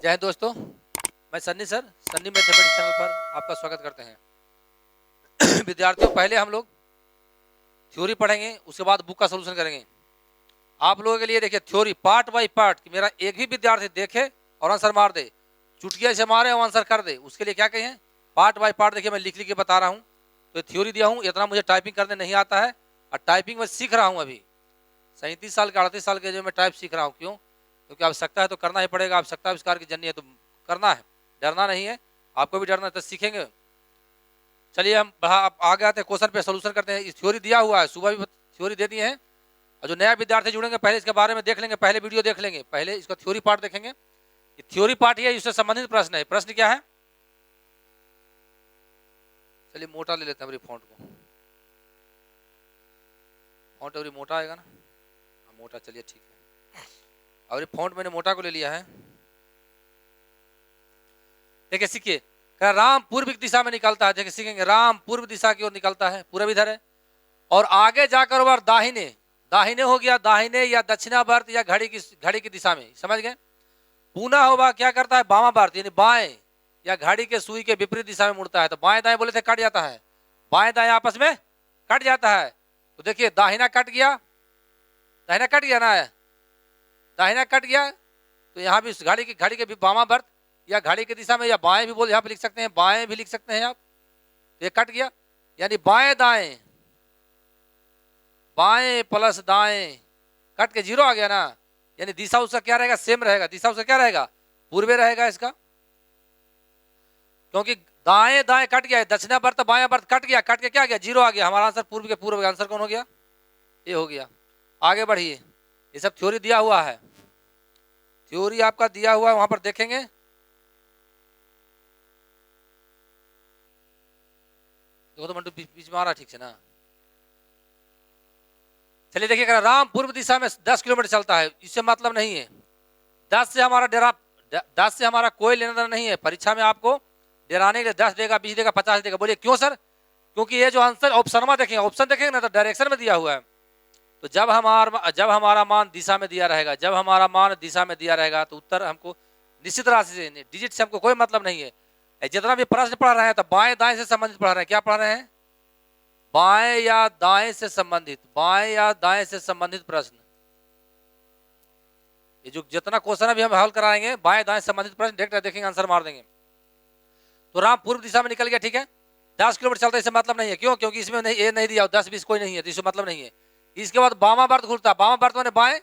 जय हिंद दोस्तों, मैं Sunny sir Sunny mathematics channel पर आपका स्वागत करते हैं। विद्यार्थियों, पहले हम लोग थ्योरी पढ़ेंगे, उसके बाद बुक का सलूशन करेंगे। आप लोगों के लिए देखिए थ्योरी पार्ट बाय पार्ट, कि मेरा एक भी विद्यार्थी देखे और आंसर मार दे, चुटकिया से मारे और आंसर कर दे, उसके लिए क्या कहें, पार्ट बाय पार्ट। देखिए मैं लिख लिख के बता रहा हूँ, तो थ्योरी दिया हूँ, इतना मुझे टाइपिंग करने नहीं आता है और टाइपिंग में सीख रहा हूँ। अभी 37 साल के 38 साल के जो मैं टाइप सीख रहा हूँ। क्यों? क्योंकि आवश्यकता है तो करना ही पड़ेगा, आवश्यकता आविष्कार की जननी है तो करना है, डरना नहीं है। आपको भी डरना है तो सीखेंगे। चलिए हम आगे आते हैं, क्वेश्चन पे सॉल्यूशन करते हैं। इस थ्योरी दिया हुआ है, सुबह भी थ्योरी दे दी है, और जो नया विद्यार्थी जुड़ेंगे पहले इसके बारे में देख लेंगे, पहले वीडियो देख लेंगे, पहले इसका थ्योरी पार्ट देखेंगे। थ्योरी पार्ट ही है, इससे संबंधित प्रश्न है। प्रश्न क्या है? चलिए मोटा ले लेते हैं मेरी फॉन्ट को, फॉन्ट अभी मोटा आएगा ना, मोटा, चलिए ठीक है। और फॉन्ट मैंने मोटा को ले लिया है। देखिए सीखिए, राम पूर्व की दिशा में निकलता है। देखिए सीखेंगे, राम पूर्व दिशा की ओर निकलता है, पूर्व इधर है, और आगे जाकर वह दाहिने, दाहिने हो गया, दाहिने या दक्षिणावर्त या घड़ी की दिशा में, समझ गए। पुनः होगा क्या करता है, वामावर्त यानी बाएं या घड़ी के सुई के विपरीत दिशा में मुड़ता है। तो बाएं दाएं बोले थे कट जाता है, बाएं दाएं आपस में कट जाता है। तो देखिए दाहिना कट गया, दाहिना कट गया ना, दाहिना कट गया, तो यहाँ भी घड़ी के वामावर्त या घड़ी की दिशा में, या बाएं भी बोल यहाँ पे लिख सकते हैं, बाएं भी लिख सकते हैं आप। तो ये कट गया, यानी बाएं दाएं, बाएं प्लस दाएं कट के जीरो आ गया ना, यानी दिशा उसका क्या रहेगा, सेम रहेगा। दिशा उसका क्या रहेगा, पूर्वे रहेगा इसका, क्योंकि दाएं दाएं कट गया, दक्षिणावर्त बायां वर्त कट गया, कट के क्या गया, जीरो आ गया। हमारा आंसर पूर्व के पूर्व, आंसर कौन हो गया, ये हो गया। आगे बढ़िए, ये सब थ्योरी दिया हुआ है, थ्योरी आपका दिया हुआ है, वहां पर देखेंगे। देखो तो मंटू बीच में आ रहा ठीक से ना। चलिए देखिए, राम पूर्व दिशा में 10 किलोमीटर चलता है, इससे मतलब नहीं है 10 से हमारा डेरा, 10 से हमारा कोई लेना देना नहीं है। परीक्षा में आपको डराने के लिए 10 देगा, 20 देगा, 50 देगा। बोलिए क्यों सर? क्योंकि ये जो आंसर ऑप्शन में देखेंगे, ऑप्शन देखेंगे ना, तो डायरेक्शन में दिया हुआ है। तो जब हमारा मान दिशा में दिया रहेगा, जब हमारा मान दिशा में दिया रहेगा, तो उत्तर हमको निश्चित राशि से, डिजिट से हमको कोई मतलब नहीं है। जितना भी प्रश्न पढ़ रहे हैं तो बाएं दाएं से संबंधित पढ़ रहे हैं। क्या पढ़ रहे हैं? बाएं या दाएं से संबंधित, बाएं या दाएं से संबंधित प्रश्न। ये जो जितना क्वेश्चन अभी हम हल कराएंगे, बाएं दाएं संबंधित प्रश्न डायरेक्ट देखेंगे, आंसर मार देंगे। तो राम पूर्व दिशा में निकल गया, ठीक है। 10 किलोमीटर चलता है, इससे मतलब नहीं है। क्यों? क्योंकि इसमें नहीं, ये नहीं दिया, 10-20 कोई नहीं है, तो इससे मतलब नहीं है। इसके बाद वामावर्त घूमता है, वामावर्त माने बाएं,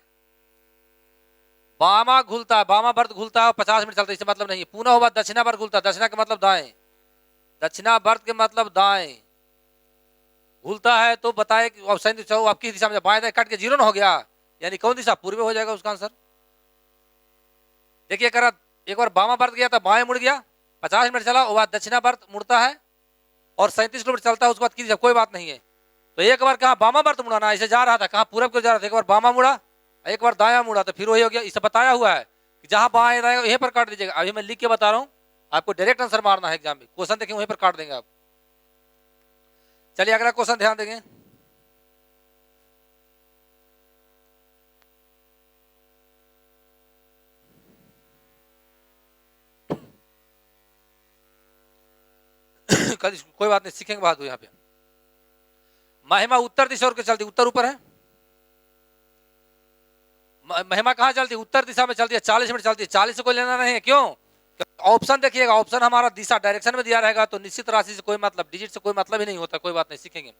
वामा घूमता है, वामावर्त घूमता है, 50 मिनट चलता है, इससे मतलब नहीं है। पुनः होगा दक्षिणावर्त घूमता है, दक्षिणा का मतलब दाएं, दक्षिणावर्त के मतलब दाएं घूमता है। तो बताए कि ऑप्शन आप किस दिशा में, बाएं दाएं कट के जीरो ना हो गया, यानी कौन दिशा, पूर्व हो जाएगा उसका आंसर। देखिए करा, एक बार वामावर्त गया था, बाएं मुड़ गया, 50 मिनट चला, उसके बाद दक्षिणावर्त मुड़ता है और 37 किलोमीटर चलता है, उसके बाद किस दिशा, कोई बात नहीं है। तो एक बार कहा वामावर्त मुड़ा ना, ऐसे जा रहा था, कहाँ पूरब को जा रहा था, एक बार वामा मुड़ा, एक बार दाया मुड़ा, तो फिर वही हो गया। इसे बताया हुआ है कि जहां बाएं दाएं यहीं पर काट दीजिएगा। अभी मैं लिख के बता रहा हूँ, आपको डायरेक्ट आंसर मारना है एग्जाम में, क्वेश्चन देखेंगे वहीं पर काट देंगे आप। चलिए अगला क्वेश्चन ध्यान देंगे। कोई बात नहीं, सीखेंगे बात हो। यहाँ पे महिमा उत्तर दिशा और चलती, उत्तर ऊपर है, महिमा कहाँ चलती है, उत्तर दिशा में चलती है, 40 मिनट चलती है, 40 से कोई लेना नहीं है। क्यों? ऑप्शन देखिएगा, ऑप्शन हमारा दिशा डायरेक्शन में दिया रहेगा, तो निश्चित राशि से कोई मतलब, डिजिट से कोई मतलब ही नहीं होता। कोई बात नहीं, सीखेंगे।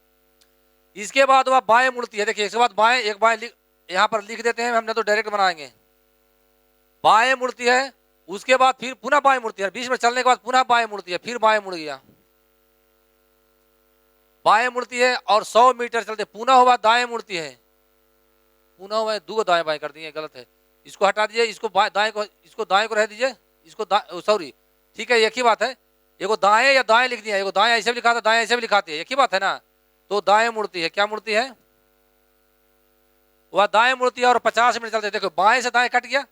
इसके बाद वह बाएं मुड़ती है, देखिए इसके बाद बाएं, एक बाएं यहाँ पर लिख देते हैं, हमने तो डायरेक्ट बनाएंगे। बाएं मुड़ती है, उसके बाद फिर पुनः बाएं मुड़ती है, 20 मिनट चलने के बाद पुनः बाएं मुड़ती है, फिर बाएं मुड़ गया, बाएं मुड़ती है, और 100 मीटर चलते पुनः हुआ दाएं मुड़ती है, पुनः हुआ दो दाएं बाएं कर दिए, गलत है, इसको हटा दीजिए, इसको दाएं को, इसको दाएं को रह दीजिए, इसको सॉरी, ठीक है, एक ही बात है। एगो दाएं या दाएं लिख दिया, एगो दाएं ऐसे भी लिखा था, दाएं ऐसे भी लिखाते हैं, एक ही बात है ना। तो दाएं मुड़ती है, क्या मुड़ती है, वह दाएं मुड़ती है और 50 मिनट चलते। देखो बाएं से दाएं कट गया,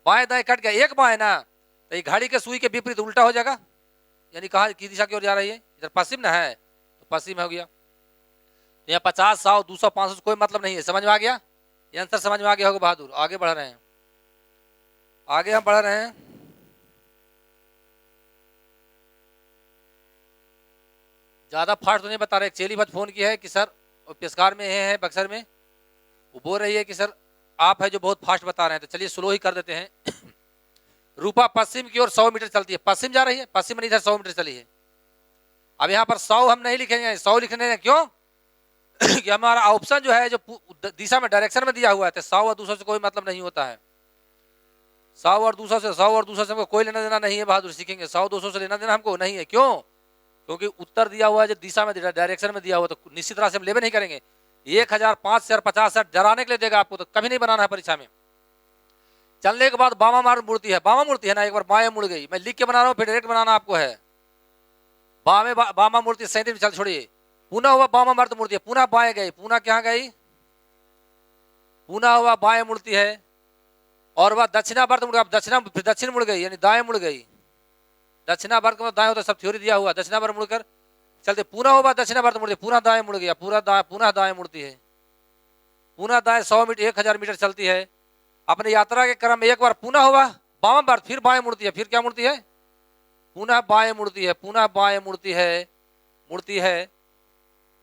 बाएं दाएं कट गया, एक बाएं ना, तो ये घड़ी के सुई के विपरीत उल्टा हो जाएगा, यानी कहाँ की दिशा की ओर जा रही है, इधर पश्चिम ना है, तो पश्चिम हो गया। तो यहाँ 50, 100, 200, 500 कोई मतलब नहीं है। समझ में आ गया? ये आंसर समझ में आ गया होगा बहादुर। आगे बढ़ रहे हैं, आगे हम बढ़ रहे हैं। ज़्यादा फास्ट तो नहीं बता रहे। चेली बात फ़ोन की है कि सर वो पेशकार में है बक्सर में, वो बोल रही है कि सर आप है जो बहुत फास्ट बता रहे हैं, तो चलिए स्लो ही कर देते हैं। रूपा पश्चिम की ओर 100 मीटर चलती है, पश्चिम जा रही है, पश्चिम में इधर 100 मीटर चली है। अब यहाँ पर 100 हम नहीं लिखेंगे, 100 लिखने हैं, क्यों? कि हमारा ऑप्शन जो है जो दिशा में डायरेक्शन में दिया हुआ है, तो 100 और 200 से कोई मतलब नहीं होता है। 100 और 200 से हमको कोई लेना देना नहीं है बहादुर, सीखेंगे 100 200 से लेना देना हमको नहीं है। क्यों? क्योंकि उत्तर दिया हुआ है जो दिशा में डायरेक्शन में दिया हुआ, तो निश्चित तरह से हम लेवे नहीं करेंगे। 1000 5000 50 डराने के लिए देगा आपको, तो कभी नहीं बनाना है परीक्षा में। चलने के बाद बामा मार्ग मुड़ती है, बामा मुड़ती है ना, एक बार बाएं मुड़ गई, मैं लिख के बना रहा हूँ, फिर डायरेक्ट बनाना आपको है। बामा मुड़ती 37 चल छोड़िए, पुनः हुआ बामा मार्ग मुड़ती है, पुनः बाएं गई, पुनः क्या गई, पुनः हुआ बाएं मुड़ती है, और वह दक्षिणावर्त मुड़ गई, दक्षिण मुड़ गई, यानी दाएं मुड़ गई। दक्षिणावर्त का दाएं होता है, सब थ्योरी दिया हुआ, दक्षिणावर्त मुड़कर चलते, पुनः हुआ दक्षिणावर्त मुड़ती, पुनः दाएं मुड़ गया, पुनः दाएं मुड़ती है, पुनः दाएं 100 मीटर 1000 मीटर चलती है। अपने यात्रा के क्रम में एक बार पुनः हुआ बामा वर्त, फिर बाएं मुड़ती है, फिर क्या मुड़ती है, पुनः बाएं मुड़ती है, पुनः बाएं मुड़ती है, मुड़ती है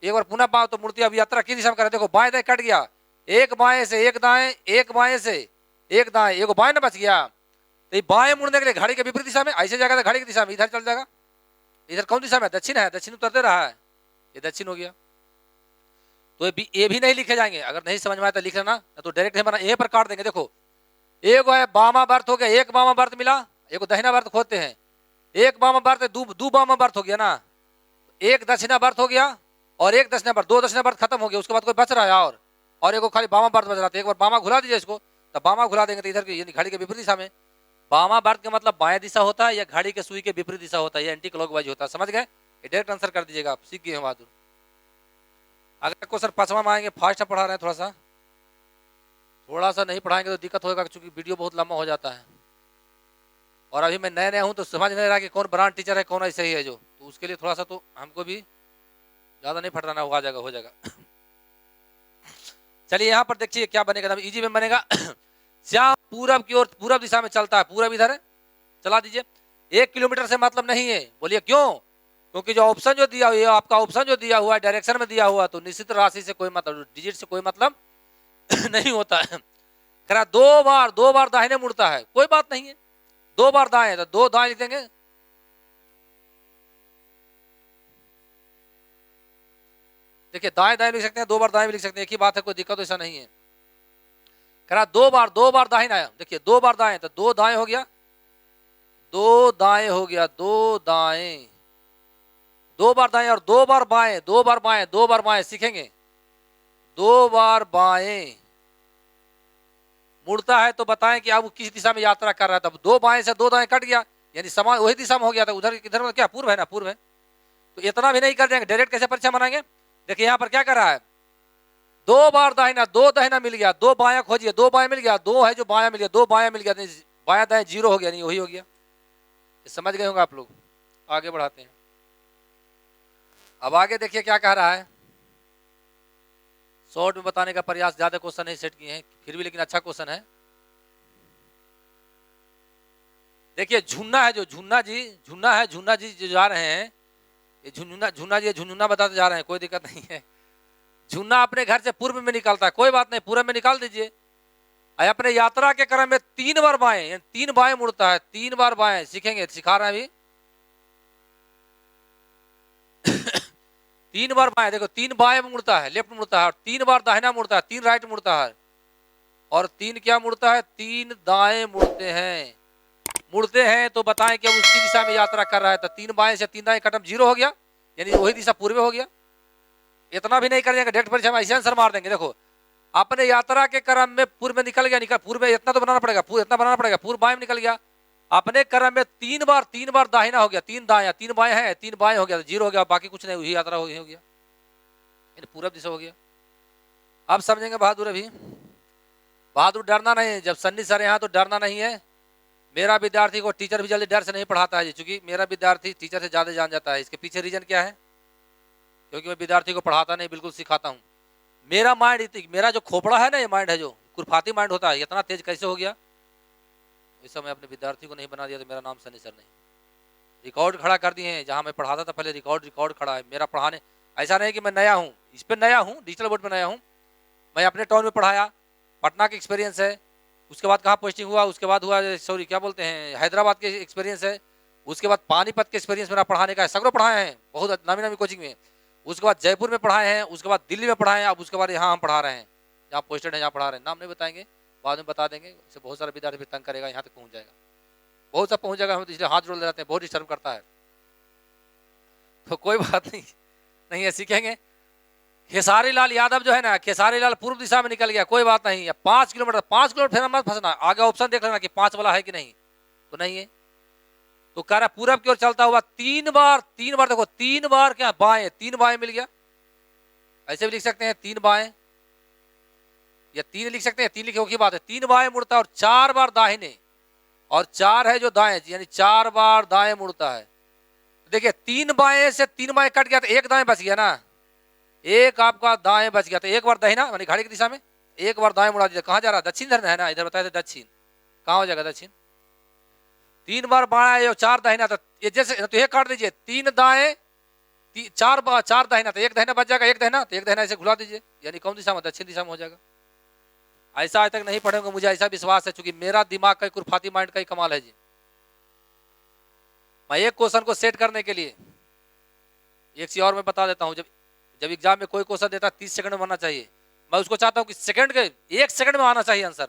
एक बार पुनः बाएं तो मुड़ती है। अब यात्रा किस दिशा में करें, देखो बाएं दाएं कट गया, एक बाएं से एक दाएं, एक बाएं से एक दाएं, एक बाएं न बच गया, तो ये बाएं मुड़ने के लिए घड़ी के विपरीत दिशा में ऐसे जाएगा, तो घड़ी की दिशा में इधर चल जाएगा। इधर कौन दिशा में, दक्षिण है, दक्षिण उतरते रहा है, ये दक्षिण हो गया। तो ये भी नहीं लिखे जाएंगे, अगर नहीं समझ में आया तो लिख लेना, तो डायरेक्ट हम ए पर काट देंगे। देखो एक है बामा वर्त हो गया, एक बामा वर्त मिला, एक दक्षिणा वर्त खोदते हैं, एक बामा वर्त दो बामा वर्त हो गया ना, एक दक्षिणा वर्त हो गया और एक दक्षिणा वर्त, 2 दक्षिणा वर्त खत्म हो गया, उसके बाद कोई बच रहा है और एक खाली बामा वर्त बच रहा था। एक बार बामा घुला दीजिए इसको, तो बामा घुला देंगे तो इधर की यानी घड़ी के विपरीत दिशा में। बामा वर्त का मतलब बाएं दिशा होता है या घड़ी के सुई के विपरीत दिशा होता है, या एंटी क्लॉकवाइज होता है। समझ गए? डायरेक्ट आंसर कर दीजिएगा आप, सीख गए हैं बहादुर। अगर को सर 5वां में आएंगे, फास्ट पढ़ा रहे हैं, थोड़ा सा नहीं पढ़ाएंगे तो दिक्कत होगा, क्योंकि वीडियो बहुत लंबा हो जाता है, और अभी मैं नया हूं तो समझ नहीं रहा कि कौन ब्रांड टीचर है, कौन ऐसे ही है जो, तो उसके लिए थोड़ा सा तो हमको भी ज्यादा नहीं फटराना, हो जाएगा हो जाएगा। चलिए यहाँ पर देखिए क्या बनेगा, इजी में बनेगा। श्याम पूरब की ओर, पूरब दिशा में चलता है, पूरब इधर है, चला दीजिए। 1 किलोमीटर से मतलब नहीं है, बोलिए क्यों? क्योंकि जो ऑप्शन जो दिया हुआ है, आपका ऑप्शन जो दिया हुआ है डायरेक्शन में दिया हुआ, तो निश्चित राशि से कोई मतलब, डिजिट से कोई मतलब नहीं होता है। करा 2 बार दाहिने मुड़ता है, कोई बात नहीं है, 2 बार दाएं, तो 2 दाएं लिख देंगे। देखिए दाएं दाएं लिख सकते हैं, 2 बार दाएं भी लिख सकते हैं, एक ही बात है, कोई दिक्कत ऐसा नहीं है। करा 2 बार दाहिना आया, देखिए 2 बार दाएं, तो 2 दाएं हो गया, 2 दाएं हो गया, 2 दाएं, 2 बार दाएं और 2 बार बाएं, 2 बार बाएं, 2 बार बाएं सीखेंगे, 2 बार बाएं मुड़ता है, तो बताएं कि अब किस दिशा में यात्रा कर रहा है। तब 2 बाएं से 2 दाएं कट गया, यानी समान वही दिशा में हो गया था, उधर इधर में क्या पूर्व है ना, पूर्व है, तो इतना भी नहीं कर देंगे, डायरेक्ट कैसे परीक्षा बनाएंगे। देखिए यहाँ पर क्या कर रहा है, 2 बार दाहिना, 2 दाहिना मिल गया, 2 बाया खोजिए, 2 बाया मिल गया, 2 है जो बाया मिल गया, 2 बाया मिल गया, बाया दाएं 0 हो गया, नहीं वही हो गया। समझ गए होंगे आप लोग, आगे बढ़ाते हैं। अब आगे देखिए क्या कह रहा है, शॉर्ट में बताने का प्रयास, ज्यादा क्वेश्चन नहीं सेट किए हैं फिर भी, लेकिन अच्छा क्वेश्चन है। देखिए झुन्ना है, जो झुन्ना है, झुन्ना जी जो जा रहे हैं, ये झुन्ना बताते जा रहे हैं, कोई दिक्कत नहीं है। झुन्ना अपने घर से पूर्व में निकलता है, कोई बात नहीं, पूर्व में निकाल दीजिए। अपने यात्रा के क्रम में 3 बार बाएं, 3 बाएं मुड़ता है, 3 बार बाएं सीखेंगे, सिखा रहे हैं अभी। 3 बार बाएं, देखो 3 बाएं मुड़ता है, लेफ्ट मुड़ता है, और 3 बार दाहिना मुड़ता है, 3 राइट मुड़ता है, और 3 क्या मुड़ता है, 3 दाएं मुड़ते हैं, तो बताएं कि अब उसकी दिशा में यात्रा कर रहा है, तो 3 बाएं से 3 दाएं कटम 0 हो गया, यानी वही दिशा पूर्व हो गया। इतना भी नहीं कर देंगे, डायरेक्ट परीक्षा में ऐसे आंसर मार देंगे। देखो अपने यात्रा के क्रम में पूर्व में निकल गया, पूर्व में इतना तो बनाना पड़ेगा, इतना बनाना पड़ेगा, पूर्व बाएं में निकल गया, अपने क्रम में 3 बार दाहिना हो गया, 3 दाया, 3 बाएं है, 3 बाएं हो गया, 0 हो गया, बाकी कुछ नहीं, वही यात्रा हो गया, पूरब दिशा हो गया। अब समझेंगे बहादुर, अभी बहादुर डरना नहीं, जब सन्नी सर यहाँ तो डरना नहीं है। मेरा विद्यार्थी को टीचर भी जल्दी डर से नहीं पढ़ाता है, क्योंकि मेरा विद्यार्थी टीचर से ज्यादा जान जाता है। इसके पीछे रीजन क्या है, क्योंकि मैं विद्यार्थी को पढ़ाता नहीं, बिल्कुल सिखाता हूँ। मेरा माइंड, मेरा जो खोपड़ा है ना, ये माइंड है जो कुरफाती माइंड होता है, इतना तेज कैसे हो गया, वैसा मैं अपने विद्यार्थी को नहीं बना दिया, तो मेरा नाम सन्नी सर नहीं। रिकॉर्ड खड़ा कर दिए हैं। जहाँ मैं पढ़ाता था पहले रिकॉर्ड खड़ा है मेरा पढ़ाने। ऐसा नहीं कि मैं नया हूँ, इस पर नया हूँ, डिजिटल बोर्ड पर नया हूँ। मैं अपने टाउन में पढ़ाया, पटना का एक्सपीरियंस है। उसके बाद कहाँ पोस्टिंग हुआ, उसके बाद हुआ सॉरी क्या बोलते हैं हैदराबाद के एक्सपीरियंस है। उसके बाद पानीपत के एक्सपीरियंस मेरा पढ़ाने का है, सगरों पढ़ाए हैं बहुत नामी नामी कोचिंग में। उसके बाद जयपुर में पढ़ाए हैं, उसके बाद दिल्ली में पढ़ाए हैं, अब उसके बाद यहाँ हम पढ़ा रहे हैं, जहाँ पोस्टेड है, जहाँ पढ़ा रहे हैं। नाम नहीं बताएंगे, बाद में बता देंगे, इससे बहुत सारे विद्यार्थी तंग करेगा, यहाँ तक पहुँच जाएगा, बहुत सा पहुँच जाएगा, हम तो इसलिए हाथ जोड़ लेते हैं, बहुत डिस्टर्ब करता है। तो कोई बात नहीं, नहीं है, सीखेंगे। खेसारी लाल यादव जो है ना, खेसारी लाल पूर्व दिशा में निकल गया, कोई बात नहीं है, 5 किलोमीटर, 5 किलोमीटर फिर मत फंसना, आगे ऑप्शन देख लेना कि 5 वाला है कि नहीं, तो नहीं है। तो कह रहा पूरब की ओर चलता हुआ 3 बार देखो, 3 बार क्या बाएं, 3 बाएं मिल गया, ऐसे भी लिख सकते हैं 3 बाएं, या 3 लिख सकते हैं, 3 लिखे की बात है। 3 बाएं मुड़ता है और 4 बार दाहिने, और 4 है जो दाएं, यानी 4 बार दाएं मुड़ता है। देखिए 3 बाएं से 3 बाएं कट गया तो 1 दाएं बच गया ना, एक आपका दाएं बच गया, तो 1 बार दाहिना यानी घड़ी की दिशा में, 1 बार दाएं मुड़ा दीजिए। कहाँ जा रहा है, दक्षिण धरना है ना, इधर बताया था दक्षिण, कहाँ हो जाएगा दक्षिण। 3 बार बाएं और 4 दाहिना, तो ये जैसे तो ये काट दीजिए, 3 दाएं 4 दाहिना, तो 1 दाहिना बच जाएगा, 1 दाहिना, तो 1 दाहिना ऐसे घुला दीजिए, यानी कौन दिशा में, दक्षिण दिशा में हो जाएगा। ऐसा आज तक नहीं पढ़ेंगे, मुझे ऐसा विश्वास है, चूंकि मेरा दिमाग का कुरफाती माइंड का ही कमाल है जी। मैं एक क्वेश्चन को सेट करने के लिए एक चीज और मैं बता देता हूँ, जब एग्जाम में कोई क्वेश्चन देता है 30 सेकंड में बनना चाहिए, मैं उसको चाहता हूँ कि सेकंड के 1 सेकंड में आना चाहिए आंसर,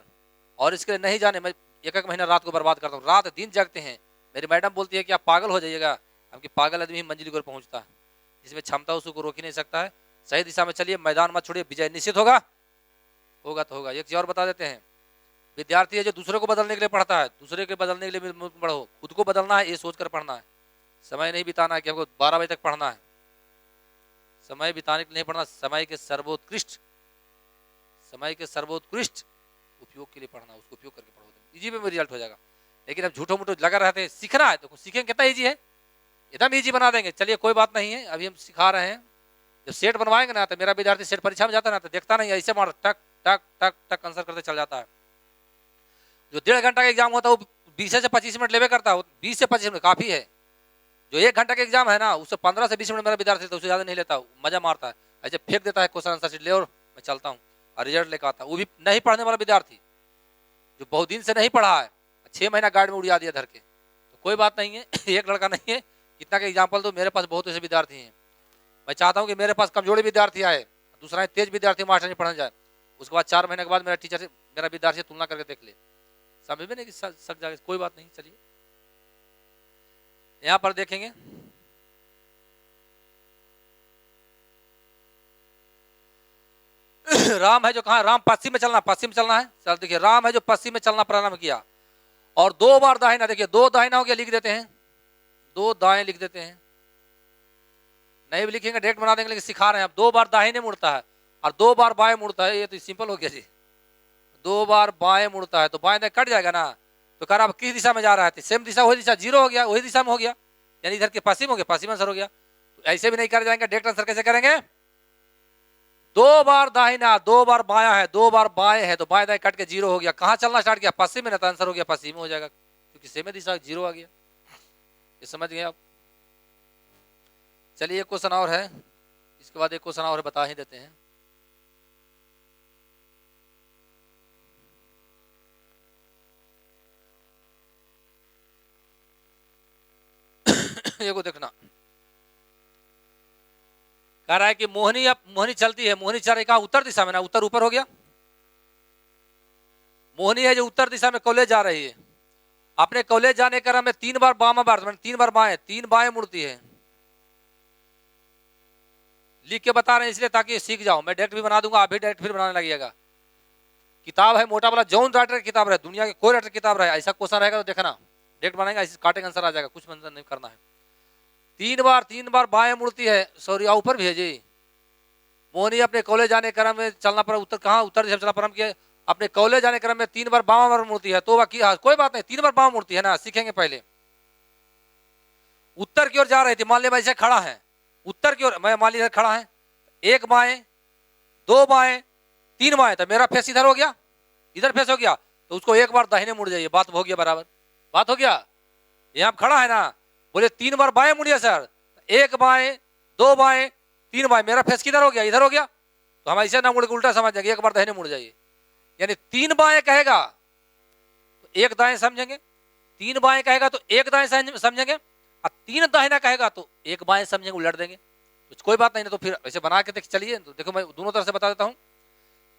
और इसके लिए नहीं जाने मैं एक महीना रात को बर्बाद करता हूँ, रात दिन जगते हैं। मेरी मैडम बोलती है कि आप पागल हो जाइएगा, हम कि पागल आदमी मंजिल को पहुंचता है, जिसमें क्षमता उसको रोक ही नहीं सकता है। सही दिशा में चलिए, मैदान मत छोड़िए, विजय निश्चित होगा, होगा तो होगा। एक चीज और बता देते हैं, विद्यार्थी है जो दूसरे को बदलने के लिए पढ़ता है, दूसरे के बदलने के लिए पढ़ो, खुद को बदलना है ये सोचकर पढ़ना है। समय नहीं बिताना है कि हमको 12 बजे तक पढ़ना है, समय बिताने के लिए नहीं पढ़ना, समय के सर्वोत्कृष्ट उपयोग के लिए पढ़ना, उसको उपयोग करके पढ़ो, इजी में रिजल्ट हो जाएगा। लेकिन अब झूठो मूठो लगा रहते हैं, सीखना है तो सीखेंगे, कितना इजी है, एकदम इजी बना देंगे। चलिए कोई बात नहीं है, अभी हम सिखा रहे हैं। जब सेट बनवाएंगे ना, तो मेरा विद्यार्थी सेट परीक्षा में जाता है ना, तो देखता नहीं, ऐसे मार टक टक टक टक आंसर करते चल जाता है। जो 1.5 घंटा का एग्जाम होता है वो 20 से 25 मिनट लेवे करता है, 20 से 25 मिनट काफी है। जो 1 घंटा का एग्जाम है ना, उससे 15 से 20 मिनट मेरा विद्यार्थी तो उससे ज्यादा नहीं लेता, मजा मारता है, ऐसे फेंक देता है क्वेश्चन आंसर शीट ले और मैं चलता हूँ, और रिजल्ट लेकर आता हूँ। वो भी नहीं पढ़ने वाला विद्यार्थी जो बहुत दिन से नहीं पढ़ा है, 6 महीना गार्ड में उड़ा दिया धर के, तो कोई बात नहीं है। एक लड़का नहीं है, कितना का एग्जाम्पल तो मेरे पास बहुत ऐसे विद्यार्थी हैं। मैं चाहता हूँ कि मेरे पास कमजोरी विद्यार्थी आए, दूसरा तेज विद्यार्थी मास्टर नहीं पढ़ने जाए, उसके बाद 4 महीने के बाद मेरा टीचर से मेरा विद्यार्थी तुलना करके देख ले, समझ में नहीं कि सक जाए, कोई बात नहीं। चलिए यहाँ पर देखेंगे, राम है जो कहा, राम पश्चिम में चलना है। चल देखिए, राम है जो पश्चिम में चलना प्रारंभ किया, और 2 बार दाहिना, देखिए 2 दाहिना हो गया, लिख देते हैं, 2 दाएं लिख देते हैं, नहीं भी लिखेंगे डायरेक्ट बना देंगे, लेकिन सिखा रहे हैं। अब 2 बार दाहिने मुड़ता है और 2 बार बाएं मुड़ता है, ये तो सिंपल हो गया जी। 2 बार बाएं मुड़ता है तो बाएं दाएं कट जाएगा ना, तो कह रहा अब किस दिशा में जा रहा है, सेम दिशा, वही दिशा, 0 हो गया, वही दिशा में हो गया, यानी इधर के पश्चिम हो गया, पश्चिम आंसर हो गया। तो ऐसे भी नहीं कर जाएंगे, डायरेक्ट आंसर कैसे करेंगे, 2 बार दाहिना, 2 बार बाया है, 2 बार बाएं है, तो बाएं दाएं कट के 0 हो गया। कहाँ चलना स्टार्ट किया, पश्चिम में, ना, तो आंसर हो गया पश्चिम में हो जाएगा, क्योंकि सेम दिशा 0 आ गया। ये समझ गए आप। चलिए एक क्वेश्चन और है, इसके बाद एक क्वेश्चन और बता ही देते हैं। ये को देखना, कह रहा है कि मोहिनी, अब मोहिनी चलती है, मोहिनी चल रही कहा, उत्तर दिशा में ना, उत्तर ऊपर हो गया, मोहिनी है जो उत्तर दिशा में कॉलेज जा रही है, अपने कॉलेज जाने क्रम में 3 बार बामा बार, 3 बार बाएं, 3 बाएं मुड़ती है। लिख के बता रहे हैं इसलिए ताकि सीख जाओ, मैं डायरेक्ट भी बना दूंगा, आप भी डायरेक्ट फिर बनाने लगिएगा। किताब है मोटा वाला, जॉन राइटर की किताब रहे, दुनिया के कोई राइटर किताब रहे, ऐसा क्वेश्चन रहेगा तो देखना, डायरेक्ट बनाएगा, ऐसे काटेंगे आंसर आ जाएगा, कुछ मंजर नहीं करना है। 3 बार बाएं मुड़ती है, सॉरी ऊपर भी है जी। मोहिनी अपने कॉलेज जाने क्रम में चलना पड़ा, उत्तर कहाँ, उत्तर दिशा में चलना प्रारंभ किया, अपने कॉलेज जाने क्रम में 3 बार बामा बार मुड़ती है, तो बाकी कोई बात नहीं, 3 बार बामा मुड़ती है ना, सीखेंगे पहले। उत्तर की ओर जा रही थी, मान लिया मैं ऐसे खड़ा है, उत्तर की ओर मैं मान लिया खड़ा है, 1 बाएं, 2 बाएं, 3 बाएं, तो मेरा फेस इधर हो गया, इधर फेस हो गया, तो उसको 1 बार दाहिने मुड़ जाइए, बात हो गया, बराबर बात हो गया। यहाँ खड़ा है ना, बोले 3 बार बाएं मुड़िए सर, 1 बाएं 2 बाएं 3 बाएं, मेरा फेस किधर हो गया, इधर हो गया, तो हम ऐसे ना मुड़ के उल्टा समझ जाएंगे, 1 बार दाहिने मुड़ जाइए। यानी 3 बाएं कहेगा तो 1 दाएं समझेंगे, 3 बाएं कहेगा तो 1 दाएं समझेंगे, और 3 दाहिना कहेगा तो 1 बाएं समझेंगे, उलट देंगे, तो कोई बात नहीं ना। तो फिर ऐसे बना के चलिए, तो देखो मैं दोनों तरफ से बता देता हूँ।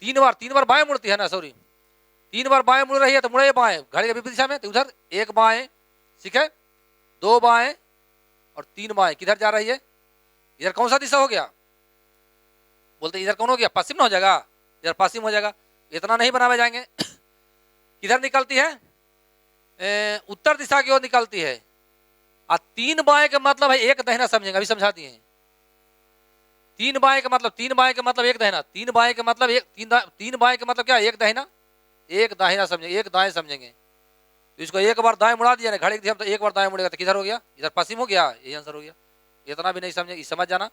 3 बार बाएं मुड़ती है ना, सॉरी 3 बार बाएं मुड़ रही है तो मुड़े बाएं घड़ी के विपरीत दिशा में, तो उधर 1 बाएं, ठीक है, 2 बाएं और 3 बाएं, किधर जा रही है, इधर कौन सा दिशा हो गया, बोलते इधर कौन हो गया, पश्चिम ना हो जाएगा, इधर पश्चिम हो जाएगा, इतना नहीं बनावे जाएंगे। किधर निकलती है, उत्तर दिशा की ओर निकलती है, और 3 बाएं का मतलब है 1 दाहिना समझेंगे, अभी समझाती हैं। 3 बाएं का मतलब 1 दाहिना, 3 बाएं का मतलब 3 बाएं का मतलब क्या, 1 दाहिना, 1 दाहिना समझेंगे, 1 दाएं समझेंगे। तो इसको 1 बार दाएं मुड़ा दिया ना घड़ी की दिशा में, तो 1 बार दाएं मुड़ेगा तो किधर हो गया, इधर पश्चिम हो गया, यही आंसर हो गया। इतना भी नहीं समझे, समझ जाना।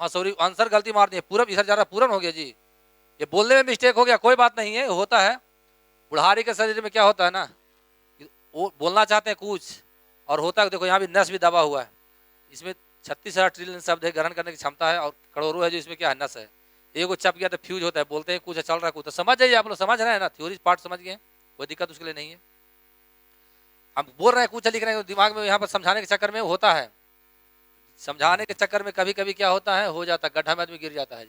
हाँ सॉरी, आंसर गलती मार दी, पूरब इधर जा रहा, पूरन हो गया जी, ये बोलने में मिस्टेक हो गया, कोई बात नहीं है, होता है। बुढ़ारी के शरीर में क्या होता है ना, वो बोलना चाहते हैं कुछ और होता है, देखो यहाँ भी नस भी दबा हुआ है, इसमें 36,000 ट्रिलियन शब्द है, ग्रहण करने की क्षमता है, और करोड़ों है जो इसमें क्या है, नस है, एक चप गया तो फ्यूज होता है, बोलते हैं कुछ चल रहा है कुछ, तो समझ जाइए आप लोग, समझ रहे हैं ना, थ्योरी पार्ट समझ गए, कोई दिक्कत उसके लिए नहीं है। हम बोल रहे हैं कुछ लिख रहे हैं, दिमाग में यहाँ पर समझाने के चक्कर में होता है, समझाने के चक्कर में कभी कभी क्या होता है, हो जाता है, गड्ढा में आदमी गिर जाता है।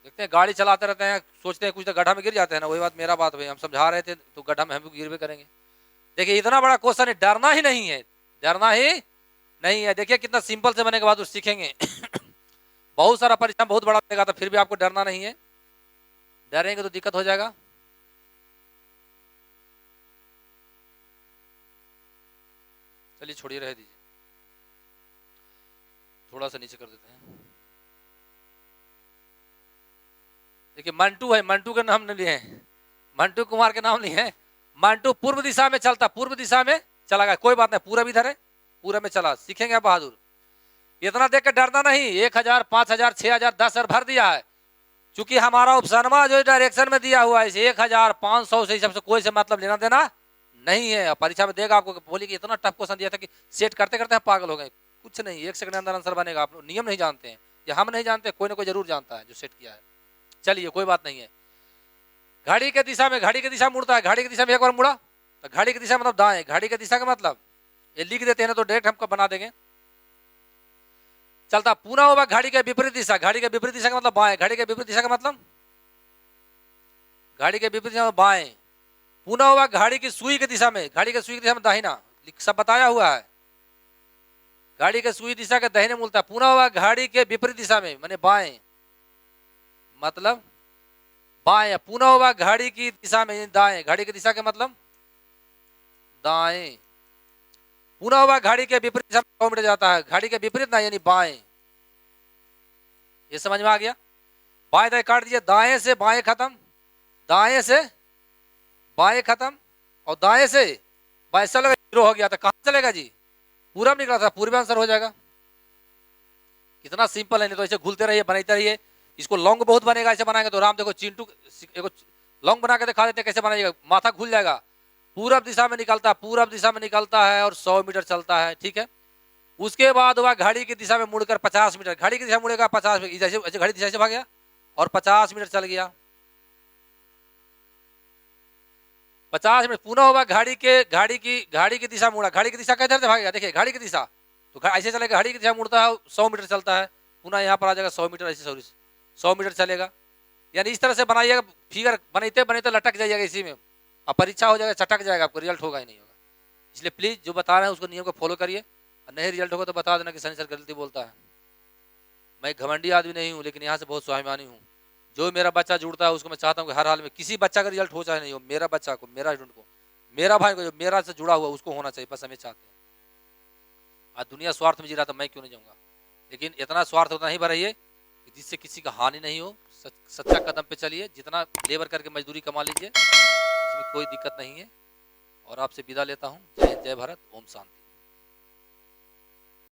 देखते हैं गाड़ी चलाते रहते हैं, सोचते हैं कुछ तो गड्ढा में गिर जाते हैं ना, वही बात मेरा बात हुई, हम समझा रहे थे तो गड्ढा में हम भी गिर भी करेंगे। देखिए इतना बड़ा क्वेश्चन है, डरना ही नहीं है, डरना ही नहीं है। देखिए कितना सिंपल से बने के बाद सीखेंगे। बहुत सारा परीक्षा बहुत बड़ा देगा, तो फिर भी आपको डरना नहीं है, डरेंगे तो दिक्कत हो जाएगा। चलिए छोड़िए, रह दीजिए, थोड़ा सा नीचे कर देते हैं। देखिए मंटू है, मंटू के नाम नहीं लिए हैं, मंटू कुमार के नाम नहीं है, मंटू पूर्व दिशा में चलता, पूर्व दिशा में चला गया, कोई बात नहीं, पूरा भी इधर है, पूरा में चला, सीखेंगे आप बहादुर। इतना देख के डरना नहीं, 1,000 5,000 6,000 10,000 भर दिया है, क्योंकि हमारा ऑप्शनमा जो डायरेक्शन में दिया हुआ है 1,500 से, सबसे कोई से मतलब लेना देना नहीं है। परीक्षा में देगा आपको, बोली कि इतना टफ क्वेश्चन दिया था कि सेट करते करते हम पागल हो गए, कुछ नहीं, 1 सेकंड के अंदर आंसर बनेगा। आप नियम नहीं जानते हैं, या हम नहीं जानते, कोई ना कोई जरूर जानता है जो सेट किया है। चलिए कोई बात नहीं है, घड़ी के दिशा में, घड़ी की दिशा मुड़ता है, घड़ी की दिशा में 1 बार मुड़ा तो घड़ी की दिशा मतलब दाएं, घड़ी की दिशा का मतलब ये लिख देते हैं ना तो डायरेक्ट हमको बना देंगे। चलता पुनः होगा घड़ी के विपरीत दिशा, घड़ी के विपरीत दिशा का मतलब बाएं, घड़ी के विपरीत दिशा का मतलब, घड़ी के विपरीत दिशा में बाएं। पुनः होगा घड़ी की सुई की दिशा में, घड़ी के सुई की दिशा में दाहिना, सब बताया हुआ है, घड़ी के सुई दिशा के दाहिने मुड़ता है। पुनः होगा घड़ी के विपरीत दिशा में माने बाएं, मतलब बाएं। पुनः होगा घड़ी की दिशा में दाएं, घड़ी की दिशा के मतलब दाएं। पुनः होगा घड़ी के विपरीत दिशा में 100 मीटर जाता है, घड़ी के विपरीत ना यानी बाएं, ये समझ में आ गया। बाएं दाएं काट दिया, दाएं से बाएं खत्म, दाएं से बाएं खत्म, और दाएं से बाएं चलेगा, 0 हो गया तो कहां चलेगा जी, पूरब निकला था, पूर्व आंसर हो जाएगा। कितना सिंपल है, नहीं तो ऐसे घुलते रहिए, बनाते रहिए। इसको लॉन्ग बहुत बनेगा, ऐसे बनाएंगे तो राम देखो चिंटू लॉन्ग बना के दिखा देते कैसे बनाइएगा, माथा खुल जाएगा। पूरब दिशा में निकलता है, पूरब दिशा में निकलता है और 100 मीटर चलता है, ठीक है। उसके बाद हुआ घड़ी की दिशा में मुड़कर 50 मीटर, घड़ी की दिशा मुड़ेगा 50 मीटर, जैसे घड़ी दिशा से भाग गया और 50 मीटर चल गया, 50 मीटर। पुनः होगा घड़ी की दिशा मुड़ा, घड़ी की दिशा किधर से भागेगा, देखिए घड़ी की दिशा तो ऐसे चलेगा, घड़ी की दिशा मुड़ता है 100 मीटर चलता है, पुनः यहाँ पर आ जाएगा 100 मीटर, ऐसे सॉरी 100 मीटर चलेगा। यानी इस तरह से बनाइएगा, फिगर बनाते बनाते लटक जाइएगा इसी में, अब परीक्षा हो जाएगा, चटक जाएगा, आपको रिजल्ट होगा ही नहीं होगा। इसलिए प्लीज जो बता रहे हैं उसको नियम को फॉलो करिए, और नहीं रिजल्ट होगा तो बता देना कि सनी सर गलती बोलता है। मैं घमंडी आदमी नहीं हूँ, लेकिन यहाँ से बहुत स्वाभिमानी हूँ। जो मेरा बच्चा जुड़ता है उसको मैं चाहता हूँ कि हर हाल में किसी बच्चा का रिजल्ट हो चाहे नहीं हो, मेरा बच्चा को, मेरा स्टूडेंट को, मेरा भाई को, जो मेरा से जुड़ा हुआ उसको होना चाहिए, बस हमें चाहते हैं। आज दुनिया स्वार्थ में जी रहा था, मैं क्यों नहीं जाऊँगा, लेकिन इतना स्वार्थ उतना ही भराइए जिससे किसी का हानि नहीं हो। सच्चा कदम पे चलिए, जितना लेबर करके मजदूरी कमा लीजिए, इसमें कोई दिक्कत नहीं है। और आपसे विदा लेता हूँ, जय हिंद, जय भारत, ओम शांति।